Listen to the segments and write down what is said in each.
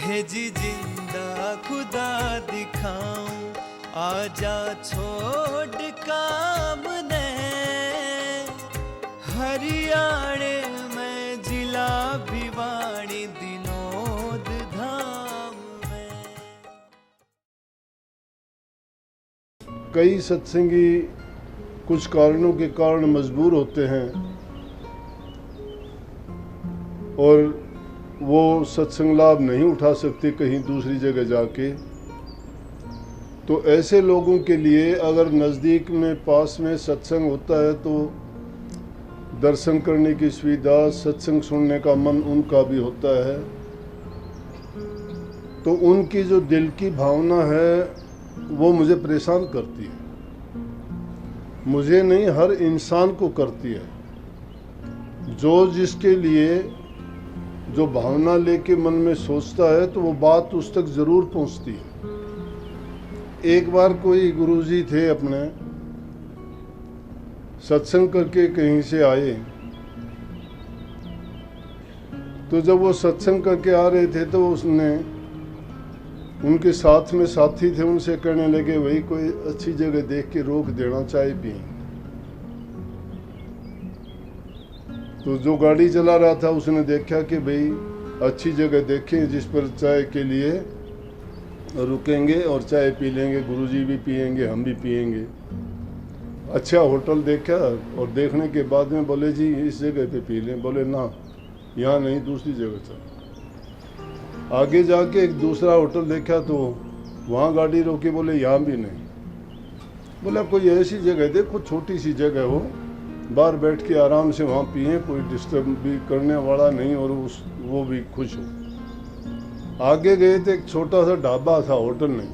है जी जिंदा खुदा दिखाऊं, आजा छोड़ काम ने हरियाणे में जिला भिवाड़ी दिनोद धाम में। कई सत्संगी कुछ कारणों के कारण मजबूर होते हैं और वो सत्संग लाभ नहीं उठा सकते कहीं दूसरी जगह जाके। तो ऐसे लोगों के लिए अगर नज़दीक में पास में सत्संग होता है तो दर्शन करने की सुविधा, सत्संग सुनने का मन उनका भी होता है, तो उनकी जो दिल की भावना है वो मुझे परेशान करती है। मुझे नहीं, हर इंसान को करती है। जो जिसके लिए जो भावना लेके मन में सोचता है तो वो बात उस तक जरूर पहुंचती है। एक बार कोई गुरुजी थे अपने, सत्संग करके कहीं से आए, तो जब वो सत्संग करके आ रहे थे तो उसने उनके साथ में साथी थे, उनसे कहने लगे भाई कोई अच्छी जगह देख के रोक देना, चाय पिए। तो जो गाड़ी चला रहा था उसने देखा कि भाई अच्छी जगह देखें जिस पर चाय के लिए रुकेंगे और चाय पी लेंगे, गुरुजी भी पिएंगे, हम भी पिएंगे। अच्छा होटल देखा और देखने के बाद में बोले जी इस जगह पे पी लें। बोले ना, यहाँ नहीं, दूसरी जगह चल। आगे जाके एक दूसरा होटल देखा तो वहाँ गाड़ी रोकी, बोले यहाँ भी नहीं। बोला कोई ऐसी जगह देखो, छोटी सी जगह हो, बाहर बैठ के आराम से वहाँ पिए, कोई डिस्टर्ब भी करने वाला नहीं और वो भी खुश हो। आगे गए तो एक छोटा सा ढाबा था, होटल नहीं।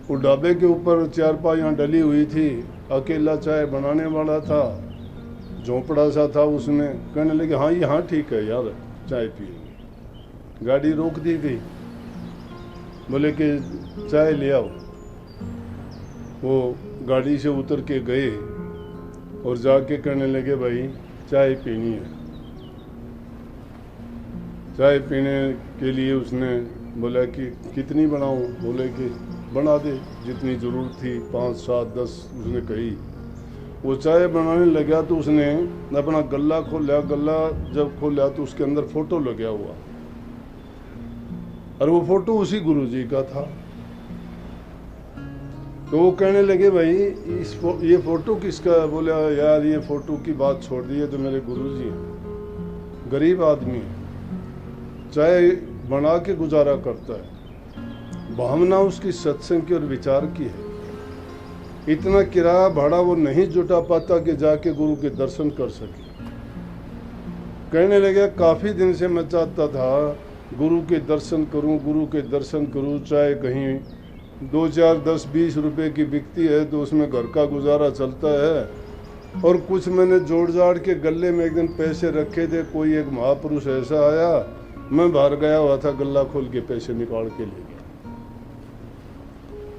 वो ढाबे के ऊपर चारपाइयाँ डली हुई थी, अकेला चाय बनाने वाला था, झोंपड़ा सा था उसमें। कहने लगे हाँ यहाँ ठीक है यार, चाय पिए। गाड़ी रोक दी गई, बोले कि चाय ले आओ। वो गाड़ी से उतर के गए और जाके कहने लगे भाई चाय पीनी है। चाय पीने के लिए उसने बोला कि कितनी बनाऊं? बोले कि बना दे जितनी ज़रूरत थी, 5, 7, 10 उसने कही। वो चाय बनाने लगा तो उसने अपना गल्ला खोला। गल्ला जब खोला तो उसके अंदर फ़ोटो लगा हुआ, और वो फ़ोटो उसी गुरुजी का था। तो वो कहने लगे भाई ये फ़ोटो किसका है? बोले यार ये फ़ोटो की बात छोड़ दी है, तो मेरे गुरुजी हैं, गरीब आदमी है, चाय बना के गुजारा करता है। भावना उसकी सत्संग की और विचार की है। इतना किराया भाड़ा वो नहीं जुटा पाता कि जाके गुरु के दर्शन कर सके। कहने लगे काफ़ी दिन से मैं चाहता था गुरु के दर्शन करूं, गुरु के दर्शन करूं। चाहे कहीं 2, 4, 10, 20 रुपए की बिकती है तो उसमें घर का गुजारा चलता है। और कुछ मैंने जोड़ जाड़ के गले में एक दिन पैसे रखे थे, कोई एक महापुरुष ऐसा आया, मैं बाहर गया हुआ था, गला खोल के पैसे निकाल के ले गया।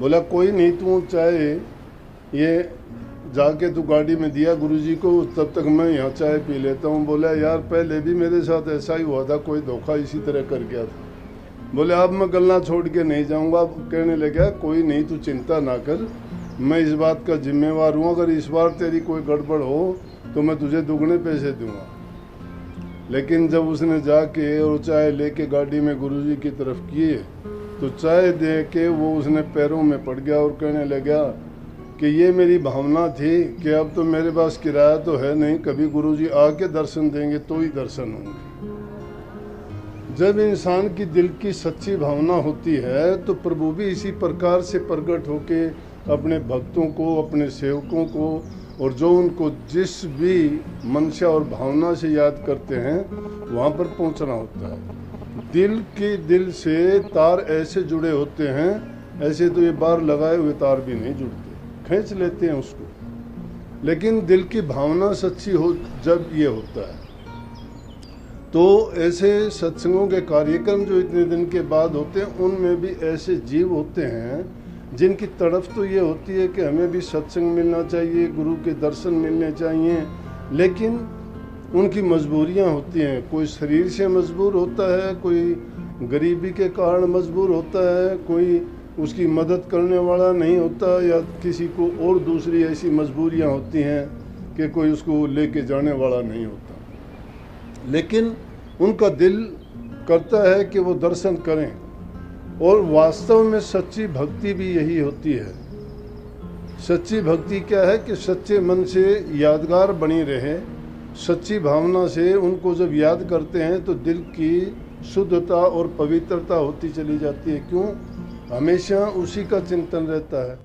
बोला कोई नहीं, तू चाहे ये जाके तू गाड़ी में दिया गुरुजी को, तब तक मैं यहाँ चाय पी लेता हूँ। बोला यार पहले भी मेरे साथ ऐसा ही हुआ था, कोई धोखा इसी तरह कर गया था। बोले अब मैं गल्ला छोड़ के नहीं जाऊँगा। कहने लगा कोई नहीं, तू चिंता ना कर, मैं इस बात का जिम्मेवार हूँ। अगर इस बार तेरी कोई गड़बड़ हो तो मैं तुझे दुगने पैसे दूँगा। लेकिन जब उसने जाके और चाय लेके गाड़ी में गुरुजी की तरफ किए तो चाय दे के वो उसने पैरों में पड़ गया और कहने लगा कि ये मेरी भावना थी कि अब तो मेरे पास किराया तो है नहीं, कभी गुरुजी आके दर्शन देंगे तो ही दर्शन होंगे। जब इंसान की दिल की सच्ची भावना होती है तो प्रभु भी इसी प्रकार से प्रकट होके अपने भक्तों को, अपने सेवकों को, और जो उनको जिस भी मंशा और भावना से याद करते हैं वहाँ पर पहुँचना होता है। दिल से तार ऐसे जुड़े होते हैं, ऐसे तो ये बार लगाए हुए तार भी नहीं जुड़ते, खींच लेते हैं उसको। लेकिन दिल की भावना सच्ची हो जब ये होता है, तो ऐसे सत्संगों के कार्यक्रम जो इतने दिन के बाद होते हैं उनमें भी ऐसे जीव होते हैं जिनकी तड़फ तो ये होती है कि हमें भी सत्संग मिलना चाहिए, गुरु के दर्शन मिलने चाहिए, लेकिन उनकी मजबूरियां होती हैं। कोई शरीर से मजबूर होता है, कोई गरीबी के कारण मजबूर होता है, कोई उसकी मदद करने वाला नहीं होता, या किसी को और दूसरी ऐसी मजबूरियां होती हैं कि कोई उसको लेके जाने वाला नहीं होता। लेकिन उनका दिल करता है कि वो दर्शन करें, और वास्तव में सच्ची भक्ति भी यही होती है। सच्ची भक्ति क्या है कि सच्चे मन से यादगार बनी रहे, सच्ची भावना से उनको जब याद करते हैं तो दिल की शुद्धता और पवित्रता होती चली जाती है। क्यों? हमेशा उसी का चिंतन रहता है।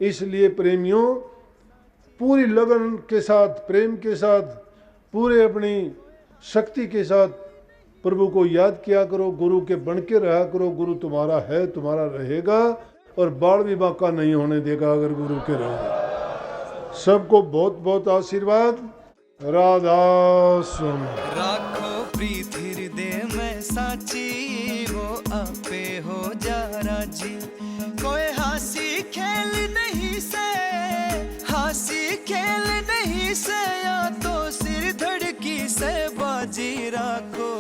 इसलिए प्रेमियों, पूरी लगन के साथ, प्रेम के साथ, पूरे अपनी शक्ति के साथ प्रभु को याद किया करो, गुरु के बन के रहा करो। गुरु तुम्हारा है, तुम्हारा रहेगा, और बाल विवाह का नहीं होने देगा अगर गुरु के रहोगे। सबको बहुत बहुत आशीर्वाद। राधा स्वामी। राखो प्रीत हृदय में साची, वो आपे हो जा राजी। कोई हंसी खेल नहीं से, हंसी खेल नहीं से, या तो सिर धड़की से बाजी। राखो